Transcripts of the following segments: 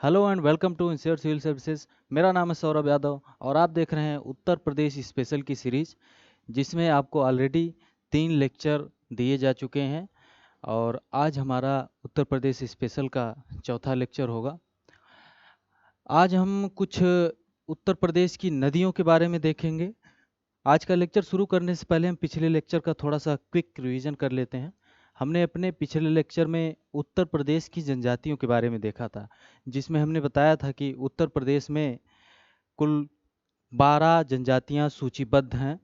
Hello and welcome to insure civil services. मेरा नाम है सौरभ यादव और आप देख रहे हैं उत्तर प्रदेश स्पेशल की सीरीज, जिसमें आपको ऑलरेडी 3 लेक्चर दिए जा चुके हैं और आज हमारा उत्तर प्रदेश स्पेशल का चौथा लेक्चर होगा। आज हम कुछ उत्तर प्रदेश की नदियों के बारे में देखेंगे। आज का लेक्चर शुरू करने से पहले हम पिछले लेक्चर का थोड़ा सा क्विक रिवीजन कर लेते हैं। हमने अपने पिछले लेक्चर में उत्तर प्रदेश की जनजातियों के बारे में देखा था, जिसमें हमने बताया था कि उत्तर प्रदेश में कुल 12 जनजातियां सूचीबद्ध हैं,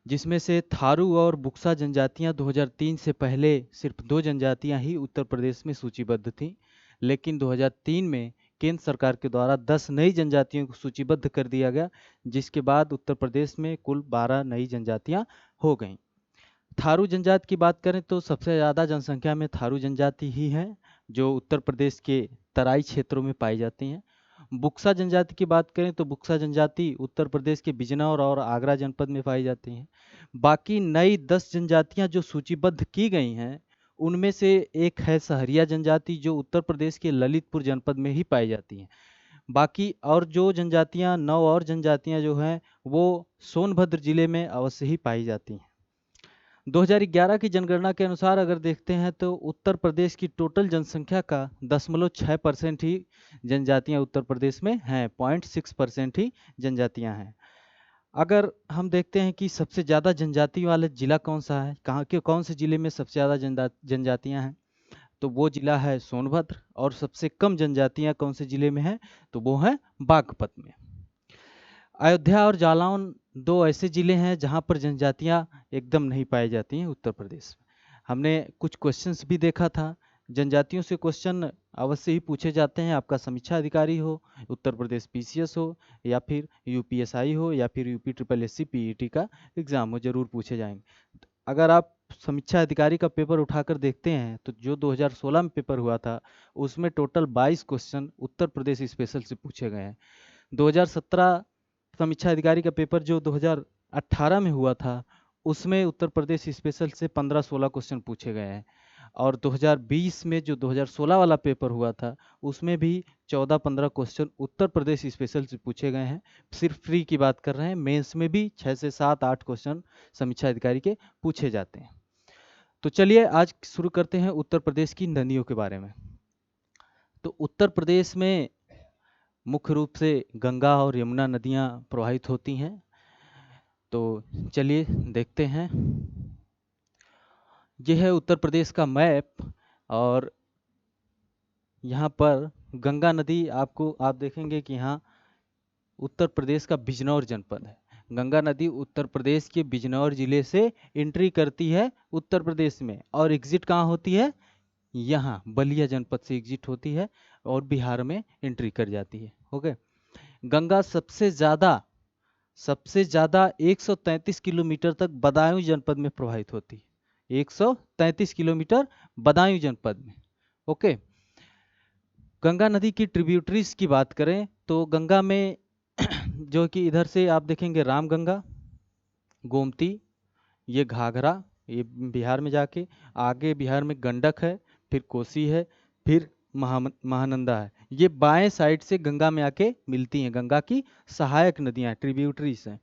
जिसमें से थारू और बुक्सा जनजातियां 2003 से पहले सिर्फ 2 जनजातियां ही उत्तर प्रदेश में सूचीबद्ध थीं, लेकिन 2003 में केंद्र सरकार के द्वारा 10 नई जनजातियों को सूचीबद्ध कर दिया गया, जिसके बाद उत्तर प्रदेश में कुल 12 नई जनजातियां हो गईं। थारू जनजाति की बात करें तो सबसे ज़्यादा जनसंख्या में थारू जनजाति ही है, जो उत्तर प्रदेश के तराई क्षेत्रों में पाई जाती हैं। बुक्सा जनजाति की बात करें तो बुक्सा जनजाति उत्तर प्रदेश के बिजनौर और आगरा जनपद में पाई जाती हैं। बाकी नई 10 जनजातियां जो सूचीबद्ध की गई हैं, उनमें से एक है सहरिया जनजाति, जो उत्तर प्रदेश के ललितपुर जनपद में ही पाई जाती हैं। बाकी और जो जनजातियां 9 और जनजातियां जो हैं, वो सोनभद्र जिले में अवश्य ही पाई जाती हैं। 2011 की जनगणना के अनुसार अगर देखते हैं तो उत्तर प्रदेश की टोटल जनसंख्या का 0.6% ही जनजातियां उत्तर प्रदेश में हैं, 0.6% ही जनजातियां हैं। अगर हम देखते हैं कि सबसे ज़्यादा जनजाति वाला जिला कौन सा है, कहाँ के कौन से जिले में सबसे ज़्यादा जनजातियां हैं, तो वो जिला है सोनभद्र। और सबसे कम जनजातियां कौन से जिले में हैं, तो वो है बागपत में। अयोध्या और जालौन दो ऐसे जिले हैं जहां पर जनजातियां एकदम नहीं पाई जाती हैं उत्तर प्रदेश में। हमने कुछ क्वेश्चंस भी देखा था। जनजातियों से क्वेश्चन अवश्य ही पूछे जाते हैं, आपका समीक्षा अधिकारी हो, उत्तर प्रदेश पीसीएस हो, या फिर यूपीएसआई हो, या फिर यूपी ट्रिपल एससी पीईटी का एग्जाम हो, जरूर पूछे जाएंगे। अगर आप समीक्षा अधिकारी का पेपर उठाकर देखते हैं तो जो 2016 में पेपर हुआ था, उसमें total 22 question Uttar Pradesh special से पूछे गए हैं। 2017 समीक्षा अधिकारी का पेपर जो 2018 में हुआ था, उसमें उत्तर प्रदेश स्पेशल से 15-16 क्वेश्चन पूछे गए हैं। और 2020 में जो 2016 वाला पेपर हुआ था, उसमें भी 14-15 क्वेश्चन उत्तर प्रदेश स्पेशल से पूछे गए हैं। सिर्फ फ्री की बात कर रहे हैं, मेंस में भी 6 से 7-8 क्वेश्चन समीक्षा अधिकारी के पूछे जाते हैं। तो चलिए आज शुरू करते हैं उत्तर प्रदेश की नदियों के बारे में। तो उत्तर प्रदेश में मुख्य रूप से गंगा और यमुना नदियां प्रवाहित होती हैं। तो चलिए देखते हैं। यह है उत्तर प्रदेश का मैप और यहाँ पर गंगा नदी आप देखेंगे कि यहाँ उत्तर प्रदेश का बिजनौर जनपद है। गंगा नदी उत्तर प्रदेश के बिजनौर जिले से एंट्री करती है उत्तर प्रदेश में, और एग्जिट कहाँ होती है, यहाँ बलिया जनपद से एग्जिट होती है और बिहार में एंट्री कर जाती है। ओके। गंगा सबसे ज़्यादा 133 किलोमीटर तक बदायूं जनपद में प्रवाहित होती है। 133 किलोमीटर बदायूं जनपद में। ओके। गंगा नदी की ट्रिब्यूटरीज की बात करें तो गंगा में जो कि इधर से आप देखेंगे रामगंगा, गोमती, ये घाघरा, ये बिहार में जाके आगे बिहार में गंडक है, फिर कोसी है, फिर महानंदा है। ये बाएं साइड से गंगा में आके मिलती हैं, गंगा की सहायक नदियां ट्रिब्यूटरीज हैं।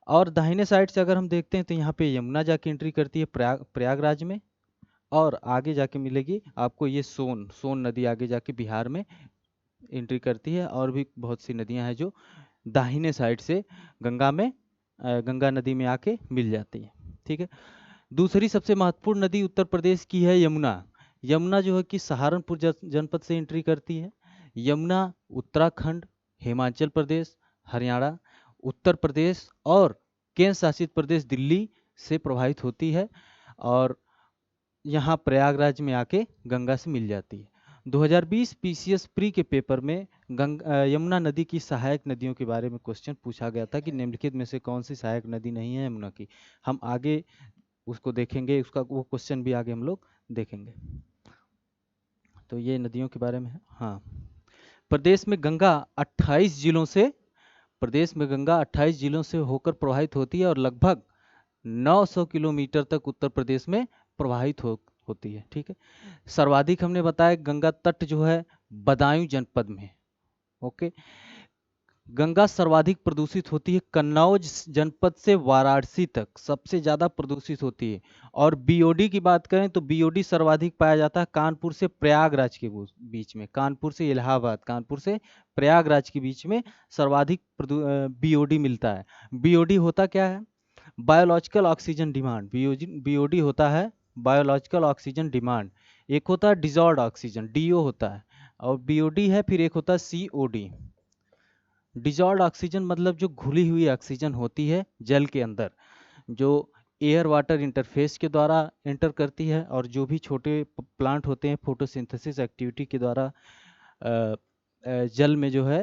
और दाहिने साइड से अगर हम देखते हैं तो यहाँ पे यमुना जाके एंट्री करती है प्रयागराज में, और आगे जाके मिलेगी आपको ये सोन नदी आगे जाके बिहार में एंट्री करती है। और भी बहुत सी नदियां हैं जो दाहिने साइड से गंगा नदी में आके मिल जाती है। ठीक है। दूसरी सबसे महत्वपूर्ण नदी उत्तर प्रदेश की है यमुना। यमुना जो है कि सहारनपुर जनपद से एंट्री करती है। यमुना उत्तराखंड, हिमाचल प्रदेश, हरियाणा, उत्तर प्रदेश और केंद्र शासित प्रदेश दिल्ली से प्रवाहित होती है और यहाँ प्रयागराज में आके गंगा से मिल जाती है। 2020 पीसीएस प्री के पेपर में यमुना नदी की सहायक नदियों के बारे में क्वेश्चन पूछा गया था कि निम्नलिखित में से कौन सी सहायक नदी नहीं है यमुना की। हम आगे उसको देखेंगे, उसका वो क्वेश्चन भी आगे हम लोग देखेंगे। तो ये नदियों के बारे में है। हाँ, प्रदेश में गंगा 28 जिलों से होकर प्रवाहित होती है और लगभग 900 किलोमीटर तक उत्तर प्रदेश में प्रवाहित होती है। ठीक है। सर्वाधिक हमने बताया गंगा तट जो है बदायूं जनपद में। ओके। गंगा सर्वाधिक प्रदूषित होती है कन्नौज जनपद से वाराणसी तक सबसे ज़्यादा प्रदूषित होती है। और बीओडी की बात करें तो बीओडी सर्वाधिक पाया जाता है कानपुर से प्रयागराज के बीच में, कानपुर से इलाहाबाद, कानपुर से प्रयागराज के बीच में सर्वाधिक बीओडी मिलता है। बीओडी होता क्या है? Biological oxygen demand. बीओडी होता है बायोलॉजिकल ऑक्सीजन डिमांड। एक होता है डिजॉल्व्ड ऑक्सीजन, डीओ होता है, और बीओडी है, फिर एक होता है सीओडी। डिजॉल्व्ड ऑक्सीजन मतलब जो घुली हुई ऑक्सीजन होती है जल के अंदर, जो एयर वाटर इंटरफेस के द्वारा एंटर करती है, और जो भी छोटे प्लांट होते हैं फोटोसिंथेसिस एक्टिविटी के द्वारा जल में जो है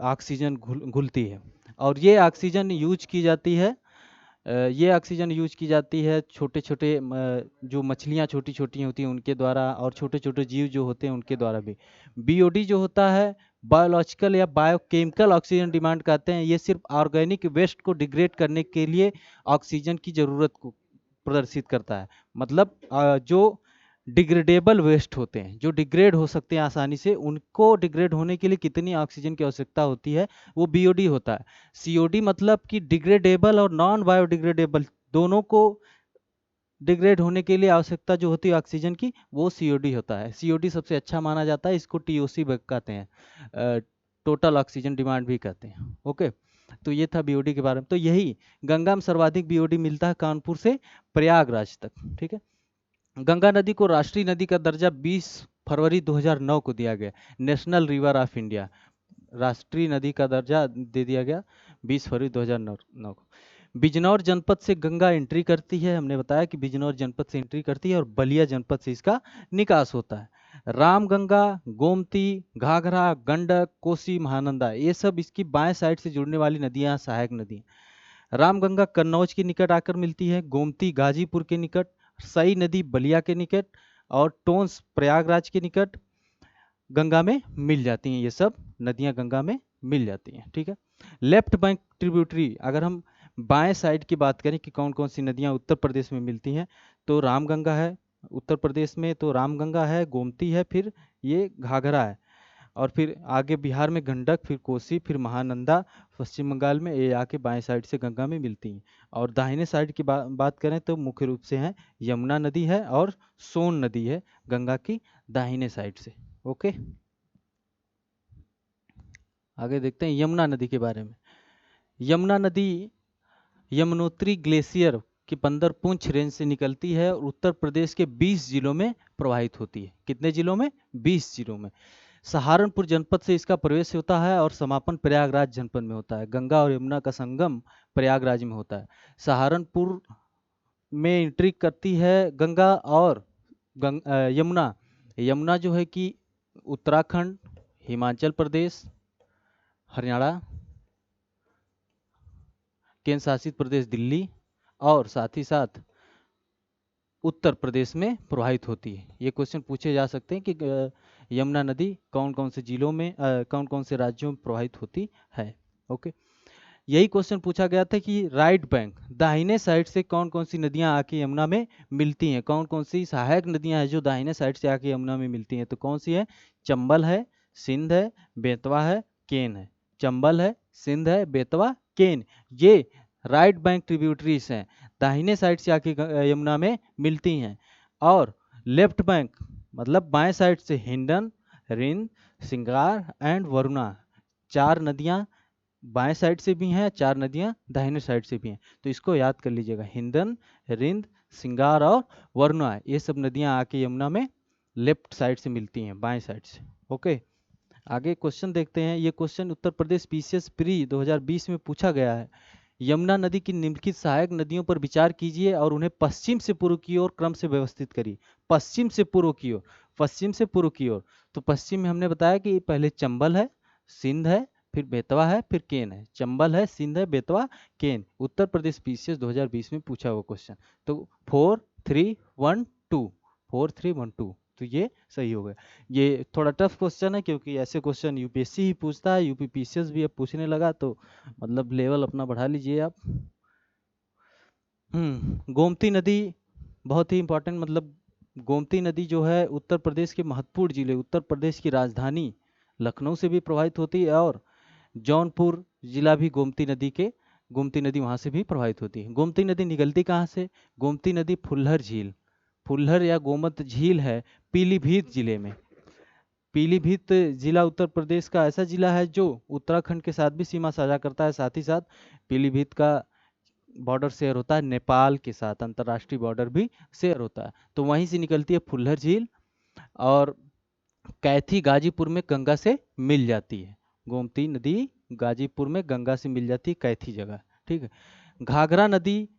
ऑक्सीजन घुलती है। और ये ऑक्सीजन यूज की जाती है, ये ऑक्सीजन यूज की जाती है छोटे छोटे जो मछलियाँ छोटी छोटी होती हैं उनके द्वारा, और छोटे छोटे जीव जो होते हैं उनके द्वारा भी। बीओडी जो होता है बायोलॉजिकल या बायोकेमिकल ऑक्सीजन डिमांड कहते हैं। ये सिर्फ ऑर्गेनिक वेस्ट को डिग्रेड करने के लिए ऑक्सीजन की ज़रूरत को प्रदर्शित करता है। मतलब जो डिग्रेडेबल वेस्ट होते हैं, जो डिग्रेड हो सकते हैं आसानी से, उनको डिग्रेड होने के लिए कितनी ऑक्सीजन की आवश्यकता होती है, वो बीओडी होता है। सीओडी मतलब कि डिग्रेडेबल और नॉन बायोडिग्रेडेबल दोनों को डिग्रेड होने के लिए आवश्यकता जो होती है ऑक्सीजन की, वो सीओडी होता है। सीओडी सबसे अच्छा माना जाता है, इसको टीओसी कहते हैं, टोटल ऑक्सीजन डिमांड भी कहते हैं। ओके, तो ये था बीओडी के बारे में। तो यही गंगा में सर्वाधिक बीओडी मिलता है कानपुर से प्रयागराज तक। ठीक है। गंगा नदी को राष्ट्रीय नदी का दर्जा 20 फरवरी 2009 को दिया गया, नेशनल रिवर ऑफ इंडिया, राष्ट्रीय नदी का दर्जा दे दिया गया 20 फरवरी 2009 को। बिजनौर जनपद से गंगा एंट्री करती है, हमने बताया कि बिजनौर जनपद से एंट्री करती है, और बलिया जनपद से इसका निकास होता है। रामगंगा, गोमती, घाघरा, गंडक, कोसी, महानंदा, ये सब इसकी बाएं साइड से जुड़ने वाली नदियां, सहायक नदी। रामगंगा कन्नौज के निकट आकर मिलती है, गोमती गाजीपुर के निकट, सई नदी बलिया के निकट, और टोंस प्रयागराज के निकट गंगा में मिल जाती हैं। ये सब नदियां गंगा में मिल जाती हैं। ठीक है। लेफ्ट बैंक ट्रिब्यूटरी, अगर हम बाएं साइड की बात करें कि कौन कौन सी नदियां उत्तर प्रदेश में मिलती हैं, तो रामगंगा है उत्तर प्रदेश में, तो रामगंगा है, गोमती है, फिर ये घाघरा है, और फिर आगे बिहार में गंडक, फिर कोसी, फिर महानंदा, पश्चिम बंगाल में, ये आके बाएं साइड से गंगा में मिलती हैं। और दाहिने साइड की बात करें तो मुख्य रूप से हैं यमुना नदी है और सोन नदी है गंगा की दाहिने साइड से। ओके, आगे देखते हैं यमुना नदी के बारे में। यमुना नदी यमुनोत्री ग्लेशियर के बंदर पुंछ रेंज से निकलती है और उत्तर प्रदेश के 20 जिलों में प्रवाहित होती है। कितने जिलों में? 20 जिलों में। सहारनपुर जनपद से इसका प्रवेश होता है और समापन प्रयागराज जनपद में होता है। गंगा और यमुना का संगम प्रयागराज में होता है। सहारनपुर में एंट्री करती है गंगा और यमुना। यमुना जो है कि उत्तराखंड, हिमाचल प्रदेश, हरियाणा, केंद्र शासित प्रदेश दिल्ली, और साथ ही साथ उत्तर प्रदेश में प्रवाहित होती है। ये क्वेश्चन पूछे जा सकते हैं कि यमुना नदी कौन कौन से जिलों में, कौन कौन से राज्यों में प्रवाहित होती है। ओके, यही क्वेश्चन पूछा गया था कि राइट बैंक, दाहिने साइड से कौन कौन सी नदियां आके यमुना में मिलती हैं, कौन कौन सी सहायक नदियां हैं जो दाहिने साइड से आके यमुना में मिलती हैं। तो कौन सी है? चंबल है, सिंध है, बेतवा है, केन है। चंबल है, सिंध है, बेतवा, केन, ये राइट बैंक ट्रिब्यूटरीज हैं, दाहिने साइड से आके यमुना में मिलती हैं। और लेफ्ट बैंक मतलब बाएं साइड से हिंडन, रिंद, सिंगार एंड वरुणा, 4 नदियां बाएं साइड से भी हैं, 4 नदियां दाहिने साइड से भी हैं। तो इसको याद कर लीजिएगा, हिंदन, रिंद, सिंगार और वरुणा, ये सब नदियां आके यमुना में लेफ्ट साइड से मिलती हैं, बाएं साइड से। ओके, आगे क्वेश्चन देखते हैं। ये question Uttar Pradesh PCS pre 2020 में पूछा गया है। यमुना नदी की निम्नलिखित सहायक नदियों पर विचार कीजिए और उन्हें पश्चिम से पूर्व की ओर क्रम से व्यवस्थित करिए। पश्चिम से पूर्व की ओर, पश्चिम से पूर्व की ओर, तो पश्चिम में हमने बताया कि पहले चंबल है, सिंध है, फिर बेतवा है, फिर केन है। चंबल है, सिंध है, बेतवा, केन, उत्तर प्रदेश पीसीएस 2020 में पूछा हुआ क्वेश्चन। तो 4 3 1 2, 4 3 1 2, तो ये सही हो गया। ये थोड़ा टफ क्वेश्चन है क्योंकि ऐसे क्वेश्चन यूपीएससी ही पूछता है, यूपी पीसीएस भी अब पूछने लगा, तो मतलब लेवल अपना बढ़ा लीजिए आप। गोमती नदी बहुत ही इंपॉर्टेंट, मतलब गोमती नदी जो है उत्तर प्रदेश के महत्वपूर्ण जिले, उत्तर प्रदेश की राजधानी लखनऊ से भी प्रभावित होती है, और जौनपुर जिला भी गोमती नदी वहाँ से भी प्रभावित होती है। गोमती नदी निकलती कहाँ से? गोमती नदी फुल्लर झील, फुल्लर या गोमत झील है पीलीभीत जिले में। पीलीभीत जिला उत्तर प्रदेश का ऐसा जिला है जो उत्तराखंड के साथ भी सीमा साझा करता है, साथ ही साथ पीलीभीत का बॉर्डर शेयर होता है नेपाल के साथ, अंतर्राष्ट्रीय बॉर्डर भी शेयर होता है। तो वहीं से निकलती है फुल्लर झील, और कैथी गाजीपुर में गंगा से मिल जाती है। गोमती नदी गाजीपुर में गंगा से मिल जाती है, कैथी जगह, ठीक है। घाघरा नदी,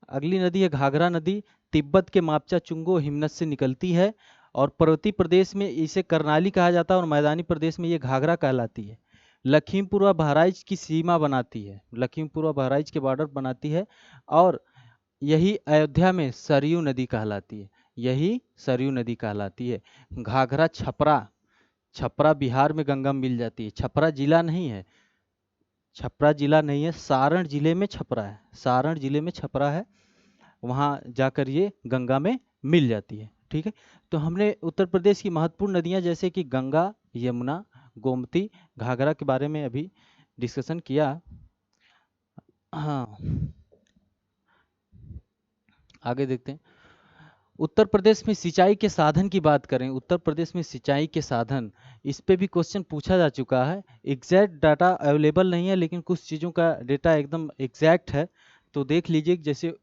अगली नदी है घाघरा नदी, तिब्बत के मापचा चुंगो हिमनद से निकलती है, और पर्वतीय प्रदेश में इसे करनाली कहा जाता है, और मैदानी प्रदेश में ये घाघरा कहलाती है। लखीमपुर व बहराइच की सीमा बनाती है, लखीमपुर व बहराइच के बॉर्डर बनाती है, और यही अयोध्या में सरयू नदी कहलाती है, यही सरयू नदी कहलाती है। घाघरा छपरा, छपरा बिहार में गंगा मिल जाती है, छपरा जिला नहीं है, छपरा जिला नहीं है, सारण जिले में छपरा है, सारण जिले में छपरा है, वहाँ जाकर ये गंगा में मिल जाती है, ठीक है। तो हमने उत्तर प्रदेश की महत्वपूर्ण नदियाँ जैसे कि गंगा, यमुना, गोमती, घाघरा के बारे में अभी डिस्कशन किया। हाँ, आगे देखते हैं। उत्तर प्रदेश में सिंचाई के साधन की बात करें, उत्तर प्रदेश में सिंचाई के साधन, इस पे भी क्वेश्चन पूछा जा चुका है। एग्जैक्ट डाटा अवेलेबल नहीं है, लेकिन कुछ चीज़ों का डेटा एकदम एग्जैक्ट है, तो देख लीजिए। जैसे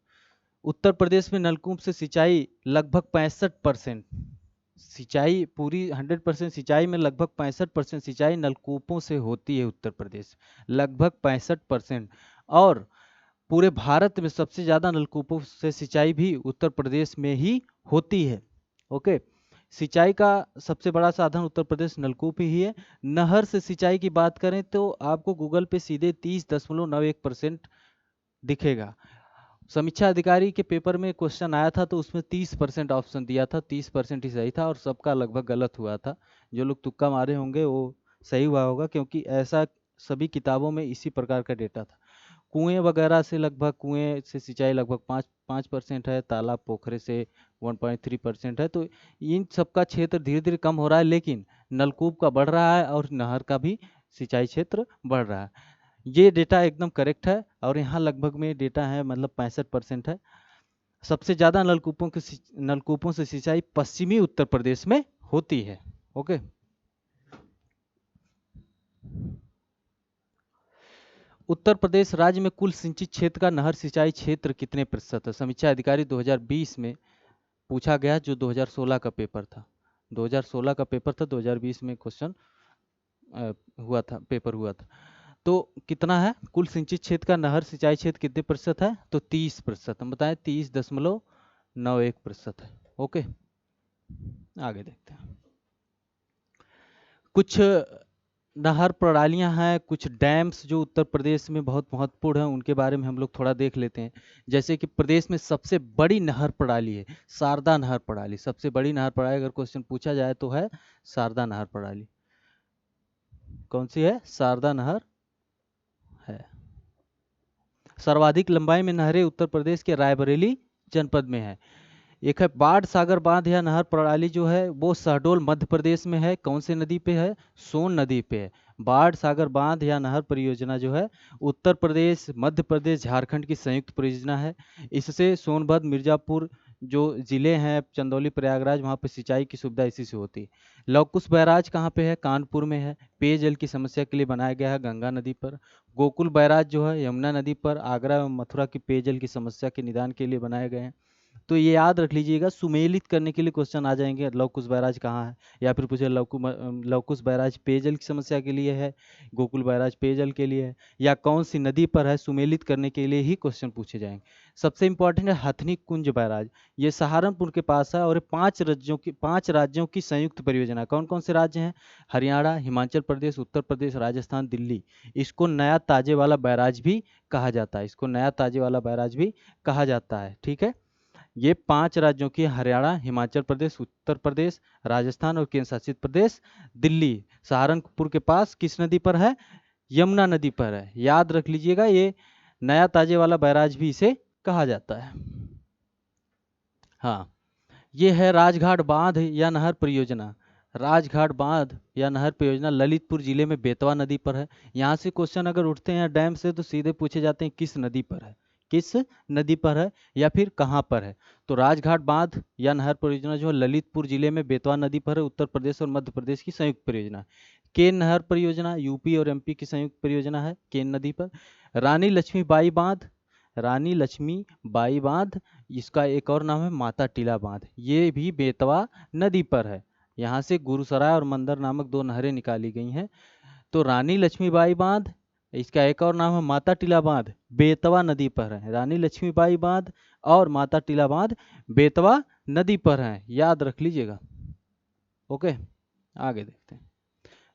उत्तर प्रदेश में नलकूप से सिंचाई लगभग 65%, सिंचाई पूरी 100% सिंचाई में लगभग 65% सिंचाई नलकूपों से होती है उत्तर प्रदेश, लगभग 65%। और पूरे भारत में सबसे ज़्यादा नलकूपों से सिंचाई भी उत्तर प्रदेश में ही होती है। ओके, सिंचाई का सबसे बड़ा साधन उत्तर प्रदेश नलकूप ही है। नहर से सिंचाई की बात करें तो आपको गूगल पे सीधे 30.91% दिखेगा। समीक्षा अधिकारी के पेपर में क्वेश्चन आया था तो उसमें 30% ऑप्शन दिया था, 30% ही सही था, और सबका लगभग गलत हुआ था। जो लोग तुक्का मारे होंगे वो सही हुआ होगा, क्योंकि ऐसा सभी किताबों में इसी प्रकार का डेटा था। कुएं वगैरह से लगभग, कुएं से सिंचाई लगभग 5% है, तालाब पोखरे से 1.3% है। तो इन सबका क्षेत्र धीरे धीरे कम हो रहा है, लेकिन नलकूप का बढ़ रहा है और नहर का भी सिंचाई क्षेत्र बढ़ रहा है। ये डेटा एकदम करेक्ट है, और यहाँ लगभग में डेटा है मतलब 65% है। सबसे ज़्यादा नलकूपों से सिंचाई पश्चिमी उत्तर प्रदेश में होती है। ओके, उत्तर प्रदेश राज्य में कुल सिंचित क्षेत्र का नहर सिंचाई क्षेत्र कितने प्रतिशत है? समीक्षा अधिकारी 2020 में पूछा गया, जो 2016 का पेपर था, 2016 का पेपर था, 2020 में क्वेश्चन हुआ था, पेपर हुआ था। तो कितना है कुल सिंचित क्षेत्र का नहर सिंचाई क्षेत्र कितने प्रतिशत है? तो 30%। हम बताएं 30.91% है। ओके, आगे देखते हैं। कुछ नहर प्रणालियां हैं, कुछ डैम्स जो उत्तर प्रदेश में बहुत महत्वपूर्ण हैं, उनके बारे में हम लोग थोड़ा देख लेते हैं। जैसे कि प्रदेश में सबसे बड़ी नहर प्रणाली है शारदा नहर प्रणाली, सबसे बड़ी नहर प्रणाली अगर क्वेश्चन पूछा जाए तो है शारदा नहर प्रणाली। कौन सी है? शारदा नहर है। सर्वाधिक लंबाई में नहरें उत्तर प्रदेश के रायबरेली जनपद में है। एक है बाढ़ सागर बांध या नहर प्रणाली, जो है वो शहडोल मध्य प्रदेश में है। कौन से नदी पे है? सोन नदी पे है। बाढ़ सागर बांध या नहर परियोजना जो है उत्तर प्रदेश, मध्य प्रदेश, झारखंड की संयुक्त परियोजना है। इससे सोनभद्र, मिर्जापुर जो जिले हैं, चंदौली, प्रयागराज, वहाँ पे सिंचाई की सुविधा इसी से होती है। लवकुश बैराज कहाँ पे है? कानपुर में है। पेयजल की समस्या के लिए बनाया गया है गंगा नदी पर। गोकुल बैराज जो है यमुना नदी पर। आगरा एवं मथुरा की पेयजल की समस्या के निदान के लिए बनाए गए हैं। तो ये याद रख लीजिएगा, सुमेलित करने के लिए क्वेश्चन आ जाएंगे। लवकुश बैराज कहाँ है, या फिर पूछे लवकुश बैराज पेयजल की समस्या के लिए है, गोकुल बैराज पेयजल के लिए है, या कौन सी नदी पर है, सुमेलित करने के लिए ही क्वेश्चन पूछे जाएंगे। सबसे इंपॉर्टेंट है हथनी कुंज बैराज, ये सहारनपुर के पास है, और ये 5 राज्यों की संयुक्त परियोजना। कौन कौन से राज्य हैं? हरियाणा, हिमाचल प्रदेश, उत्तर प्रदेश, राजस्थान, दिल्ली। इसको नया ताजे वाला बैराज भी कहा जाता है, इसको नया ताजे वाला बैराज भी कहा जाता है, ठीक है। ये 5 राज्यों की, हरियाणा, हिमाचल प्रदेश, उत्तर प्रदेश, राजस्थान और केंद्र शासित प्रदेश दिल्ली। सहारनपुर के पास किस नदी पर है? यमुना नदी पर है। याद रख लीजिएगा, ये नया ताजे वाला बैराज भी इसे कहा जाता है। हाँ, ये है राजघाट बांध या नहर परियोजना। राजघाट बांध या नहर परियोजना ललितपुर जिले में बेतवा नदी पर है। यहाँ से क्वेश्चन अगर उठते हैं डैम से तो सीधे पूछे जाते हैं किस नदी पर है, किस नदी पर है या फिर कहाँ पर है। तो राजघाट बांध या नहर परियोजना जो है ललितपुर जिले में बेतवा नदी पर है, उत्तर प्रदेश और मध्य प्रदेश की संयुक्त परियोजना है। केन नहर परियोजना यूपी और एमपी की संयुक्त परियोजना है केन नदी पर। रानी लक्ष्मीबाई बांध, रानी लक्ष्मीबाई बांध, इसका एक और नाम है माता टीला बांध, ये भी बेतवा नदी पर है। यहाँ से गुरुसराय और मंदर नामक दो नहरें निकाली गई हैं। तो रानी लक्ष्मीबाई बांध, इसका एक और नाम है माता टीला बांध, बेतवा नदी पर है। रानी लक्ष्मीबाई बांध और माता टीला बांध बेतवा नदी पर है, याद रख लीजिएगा। ओके, आगे देखते हैं।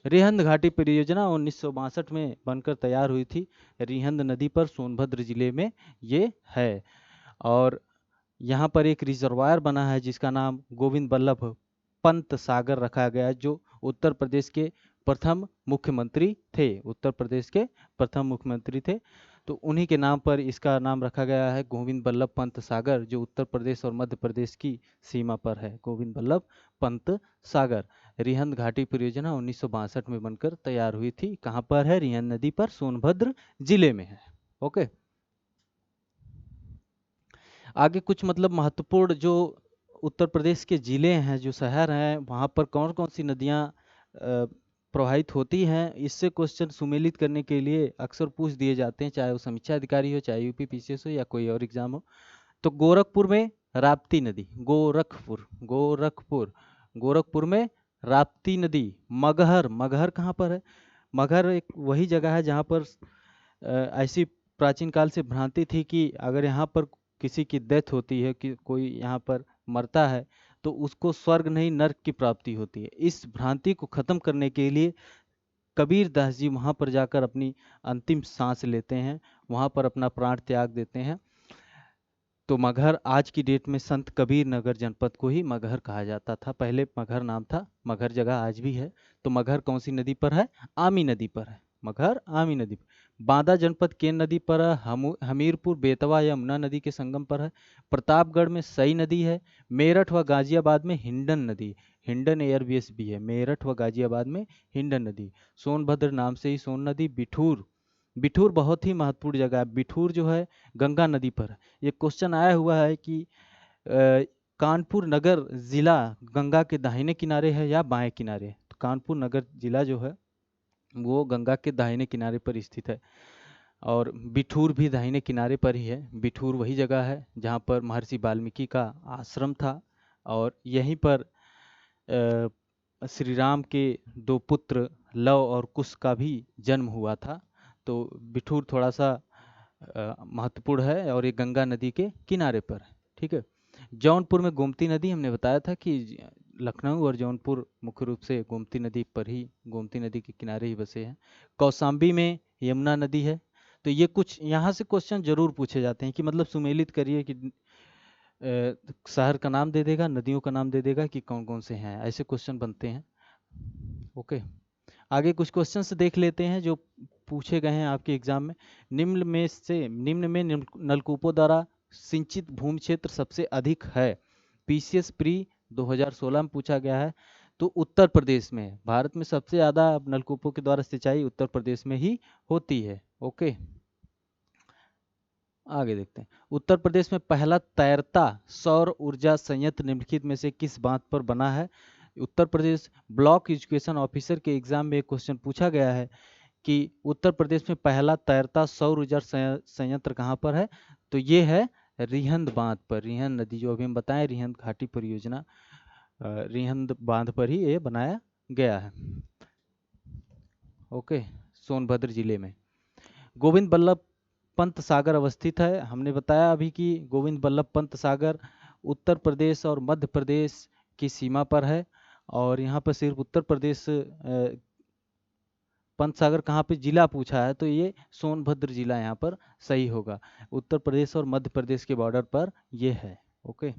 रिहंद घाटी परियोजना 1962 में बनकर तैयार हुई थी। रिहंद नदी पर सोनभद्र जिले में ये है। और यहाँ पर एक रिजर्वायर बना है जिसका नाम गोविंद बल्लभ पंत सागर रखा गया है, जो उत्तर प्रदेश के प्रथम मुख्यमंत्री थे। उत्तर प्रदेश के प्रथम मुख्यमंत्री थे, तो उन्हीं के नाम पर इसका नाम रखा गया है गोविंद बल्लभ पंत सागर, जो उत्तर प्रदेश और मध्य प्रदेश की सीमा पर है। गोविंद बल्लभ पंत सागर। रिहंद घाटी परियोजना 1962 में बनकर तैयार हुई थी। कहाँ पर है? रिहंद नदी पर, सोनभद्र जिले में है। ओके, आगे कुछ मतलब महत्वपूर्ण जो उत्तर प्रदेश के जिले हैं, जो शहर हैं, वहाँ पर कौन कौन सी नदियाँ प्रवाहित होती हैं, इससे क्वेश्चन सुमेलित करने के लिए अक्सर पूछ दिए जाते हैं, चाहे वो समीक्षा अधिकारी हो, चाहे यूपी पीसीएस हो या कोई और एग्जाम हो। तो गोरखपुर में राप्ती नदी, गोरखपुर गोरखपुर गोरखपुर में राप्ती नदी। मगहर, मगहर कहाँ पर है? मगहर एक वही जगह है जहाँ पर ऐसी प्राचीन काल से भ्रांति थी कि अगर यहाँ पर किसी की डेथ होती है, कि कोई यहाँ पर मरता है, तो उसको स्वर्ग नहीं नर्क की प्राप्ति होती है। इस भ्रांति को खत्म करने के लिए कबीर दास जी वहाँ पर जाकर अपनी अंतिम सांस लेते हैं, वहाँ पर अपना प्राण त्याग देते हैं। तो मगहर आज की डेट में संत कबीर नगर जनपद को ही मगहर कहा जाता था। पहले मगहर नाम था, मगहर जगह आज भी है। तो मगहर कौन सी नदी पर है? आमी नदी पर है। मगहर आमी नदी पर। बांदा जनपद केन नदी पर है। हमीरपुर बेतवा यमुना नदी के संगम पर है। प्रतापगढ़ में सई नदी है। मेरठ व गाजियाबाद में हिंडन नदी, हिंडन एयरबेस भी है। मेरठ व गाजियाबाद में हिंडन नदी। सोनभद्र नाम से ही सोन नदी। बिठूर, बिठूर बहुत ही महत्वपूर्ण जगह है। बिठूर जो है गंगा नदी पर है। ये क्वेश्चन आया हुआ है कि कानपुर नगर जिला गंगा के दाहिने किनारे है या बाएं किनारे। तो कानपुर नगर जिला जो है वो गंगा के दाहिने किनारे पर स्थित है, और बिठूर भी दाहिने किनारे पर ही है। बिठूर वही जगह है जहाँ पर महर्षि वाल्मीकि का आश्रम था, और यहीं पर श्री राम के दो पुत्र लव और कुश का भी जन्म हुआ था। तो बिठूर थोड़ा सा महत्वपूर्ण है, और ये गंगा नदी के किनारे पर है। ठीक है। जौनपुर में गोमती नदी, हमने बताया था कि लखनऊ और जौनपुर मुख्य रूप से गोमती नदी पर ही, गोमती नदी के किनारे ही बसे हैं। कौशाम्बी में यमुना नदी है। तो ये कुछ यहाँ से क्वेश्चन जरूर पूछे जाते हैं कि मतलब सुमेलित करिए कि शहर का नाम दे देगा, नदियों का नाम दे देगा कि कौन कौन से हैं, ऐसे क्वेश्चन बनते हैं। ओके, आगे कुछ क्वेश्चंस देख लेते हैं जो पूछे गए हैं आपके एग्जाम में। निम्न में नलकूपों द्वारा सिंचित भूमि क्षेत्र सबसे अधिक है। पीसीएस प्री 2016 में पूछा गया है। तो उत्तर प्रदेश में है। भारत में सबसे ज़्यादा नलकूपों के द्वारा सिंचाई उत्तर प्रदेश में ही होती है। ओके, आगे देखते हैं। उत्तर प्रदेश में पहला तैरता सौर ऊर्जा संयंत्र निम्नलिखित में से किस बांध पर बना है? Uttar Pradesh block education officer के एग्जाम में एक क्वेश्चन पूछा गया है कि उत्तर प्रदेश में पहला तैरता सौर ऊर्जा संयंत्र कहाँ पर है? तो ये है रिहंद बांध पर। रिहंद नदी जो अभी हम बताएं, रिहंद घाटी परियोजना रिहंद बांध पर ही ये बनाया गया है। ओके, सोनभद्र जिले में। गोविंद बल्लभ पंत सागर अवस्थित है। हमने बताया अभी कि गोविंद बल्लभ पंत सागर उत्तर प्रदेश और मध्य प्रदेश की सीमा पर है, और यहाँ पर सिर्फ उत्तर प्रदेश पंत सागर कहाँ पे जिला पूछा है, तो ये सोनभद्र जिला यहाँ पर सही होगा। उत्तर प्रदेश और मध्य प्रदेश के बॉर्डर पर ये है। ओके,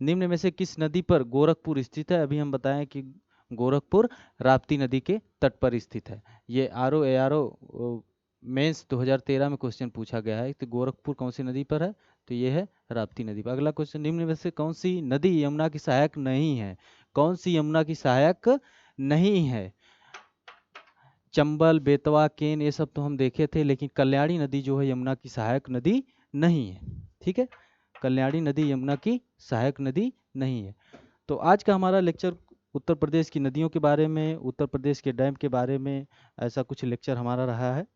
निम्न में से किस नदी पर गोरखपुर स्थित है? अभी हम बताएं कि गोरखपुर राप्ती नदी के तट पर स्थित है। ये ARO मेंस 2013 में क्वेश्चन पूछा गया है। तो गोरखपुर कौन सी नदी पर है? तो ये है राप्ती नदी। अगला क्वेश्चन, निम्न में से कौन सी नदी यमुना की सहायक नहीं है? कौन सी यमुना की सहायक नहीं है? चंबल, बेतवा, केन, ये सब तो हम देखे थे, लेकिन कल्याणी नदी जो है यमुना की सहायक नदी नहीं है। ठीक है, कल्याणी नदी यमुना की सहायक नदी नहीं है। तो आज का हमारा लेक्चर उत्तर प्रदेश की नदियों के बारे में, उत्तर प्रदेश के डैम के बारे में, ऐसा कुछ लेक्चर हमारा रहा है।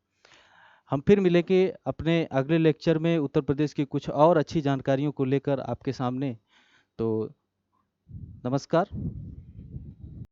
हम फिर मिलेंगे अपने अगले लेक्चर में उत्तर प्रदेश की कुछ और अच्छी जानकारियों को लेकर आपके सामने। तो नमस्कार।